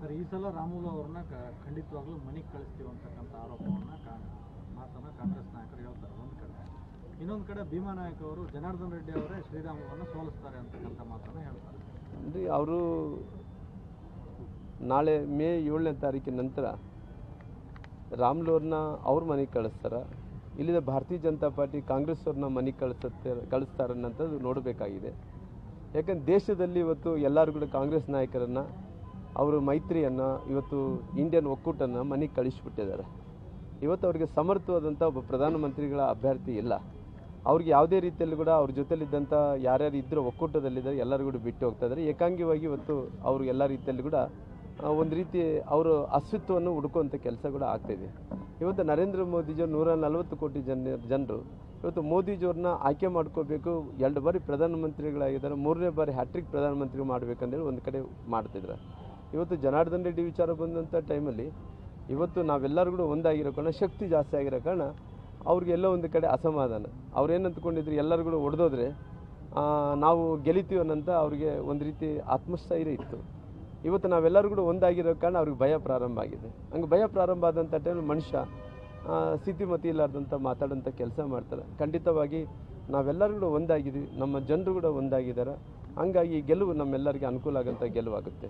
Sir, ಈ ಸಲ ರಾಮುಲು ಅವ್ರನ್ನ ಖಂಡಿತವಾಗ್ಲೂ ಮನೆಗೆ ಕಳಿಸ್ತೀವಿ ಅಂತಕ್ಕಂಥ ಆರೋಪವನ್ನು ಮಾತನ್ನು ಕಾಂಗ್ರೆಸ್ ನಾಯಕರು ಹೇಳ್ತಾರೆ ಒಂದು ಕಡೆ. ಇನ್ನೊಂದು ಕಡೆ ಭೀಮಾ ನಾಯಕ್ ಅವರು ಜನಾರ್ದನ್ ರೆಡ್ಡಿ ಅವರೇ ಶ್ರೀರಾಮುಲನ್ನು ಸೋಲಿಸ್ತಾರೆ ಅಂತಕ್ಕಂಥ ಮಾತನ್ನು ಹೇಳ್ತಾರೆ. ಅಂದರೆ ಅವರು ನಾಳೆ ಮೇ 7ನೇ ತಾರೀಕಿನ ನಂತರ ರಾಮುಲು ಅವ್ರನ್ನ ಅವ್ರ ಮನೆಗೆ ಕಳಿಸ್ತಾರೆ, ಇಲ್ಲಿಂದ ಭಾರತೀಯ ಜನತಾ ಪಾರ್ಟಿ ಕಾಂಗ್ರೆಸ್ ಅವ್ರನ್ನ ಮನೆಗೆ ಕಳಿಸ್ತಾರೆ ಅನ್ನೋಂಥದ್ದು ನೋಡಬೇಕಾಗಿದೆ. ಯಾಕಂದ್ರೆ ದೇಶದಲ್ಲಿ ಇವತ್ತು ಎಲ್ಲರೂ ಕೂಡ ಕಾಂಗ್ರೆಸ್ ನಾಯಕರನ್ನು ಅವರು ಮೈತ್ರಿಯನ್ನು ಇವತ್ತು ಇಂಡಿಯನ್ ಒಕ್ಕೂಟನ್ನು ಮನೆಗೆ ಕಳಿಸಿಬಿಟ್ಟಿದ್ದಾರೆ. ಇವತ್ತು ಅವರಿಗೆ ಸಮರ್ಥವಾದಂಥ ಒಬ್ಬ ಪ್ರಧಾನಮಂತ್ರಿಗಳ ಅಭ್ಯರ್ಥಿ ಇಲ್ಲ. ಅವ್ರಿಗೆ ಯಾವುದೇ ರೀತಿಯಲ್ಲಿ ಕೂಡ ಅವ್ರ ಜೊತೆಲಿದ್ದಂಥ ಯಾರ್ಯಾರು ಇದ್ದರೂ ಒಕ್ಕೂಟದಲ್ಲಿದ್ದಾರೆ ಎಲ್ಲರೂ ಕೂಡ ಬಿಟ್ಟು ಹೋಗ್ತಾ ಇದ್ದಾರೆ. ಏಕಾಂಗಿಯಾಗಿ ಇವತ್ತು ಅವರು ಎಲ್ಲ ರೀತಿಯಲ್ಲಿ ಕೂಡ ಒಂದು ರೀತಿ ಅವರು ಅಸ್ತಿತ್ವವನ್ನು ಹುಡುಕುವಂಥ ಕೆಲಸ ಕೂಡ ಆಗ್ತಾಯಿದೆ. ಇವತ್ತು ನರೇಂದ್ರ ಮೋದಿಜಿಯವರು 140 ಕೋಟಿ ಜನರು ಇವತ್ತು ಮೋದಿಜಿಯವ್ರನ್ನ ಆಯ್ಕೆ ಮಾಡ್ಕೋಬೇಕು, 2 ಬಾರಿ ಪ್ರಧಾನಮಂತ್ರಿಗಳಾಗಿದ್ದಾರೆ, 3ನೇ ಬಾರಿ ಹ್ಯಾಟ್ರಿಕ್ ಪ್ರಧಾನಮಂತ್ರಿ ಮಾಡಬೇಕಂದೇಳಿ ಒಂದು ಕಡೆ ಮಾಡ್ತಿದ್ರು. ಇವತ್ತು ಜನಾರ್ದನ್ ರೆಡ್ಡಿ ವಿಚಾರ ಬಂದಂಥ ಟೈಮಲ್ಲಿ ಇವತ್ತು ನಾವೆಲ್ಲರೂ ಕೂಡ ಒಂದಾಗಿರೋ ಕಾರಣ, ಶಕ್ತಿ ಜಾಸ್ತಿ ಆಗಿರೋ ಕಾರಣ ಅವ್ರಿಗೆಲ್ಲೋ ಒಂದು ಕಡೆ ಅಸಮಾಧಾನ. ಅವ್ರೇನು ಅಂದ್ಕೊಂಡಿದ್ರು, ಎಲ್ಲರೂ ಕೂಡ ಹೊಡೆದೋದ್ರೆ ನಾವು ಗೆಲಿತೀವಿ ಅನ್ನೋಂಥ ಅವ್ರಿಗೆ ಒಂದು ರೀತಿ ಆತ್ಮಸ್ಥೈರ್ಯ ಇತ್ತು. ಇವತ್ತು ನಾವೆಲ್ಲರೂ ಕೂಡ ಒಂದಾಗಿರೋ ಕಾರಣ ಅವ್ರಿಗೆ ಭಯ ಪ್ರಾರಂಭ ಆಗಿದೆ. ಹಂಗೆ ಭಯ ಪ್ರಾರಂಭ ಆದಂಥ ಟೈಮಲ್ಲಿ ಮನುಷ್ಯ ಸ್ಥಿತಿಮತಿ ಇಲ್ಲಾರ್ದಂಥ ಮಾತಾಡೋಂಥ ಕೆಲಸ ಮಾಡ್ತಾರೆ. ಖಂಡಿತವಾಗಿ ನಾವೆಲ್ಲರೂ ಕೂಡ ಒಂದಾಗಿದ್ದೀವಿ, ನಮ್ಮ ಜನರು ಕೂಡ ಒಂದಾಗಿದ್ದಾರೆ. ಹಂಗಾಗಿ ಗೆಲುವು ನಮ್ಮೆಲ್ಲರಿಗೆ ಅನುಕೂಲ ಆಗೋಂಥ ಗೆಲುವಾಗುತ್ತೆ.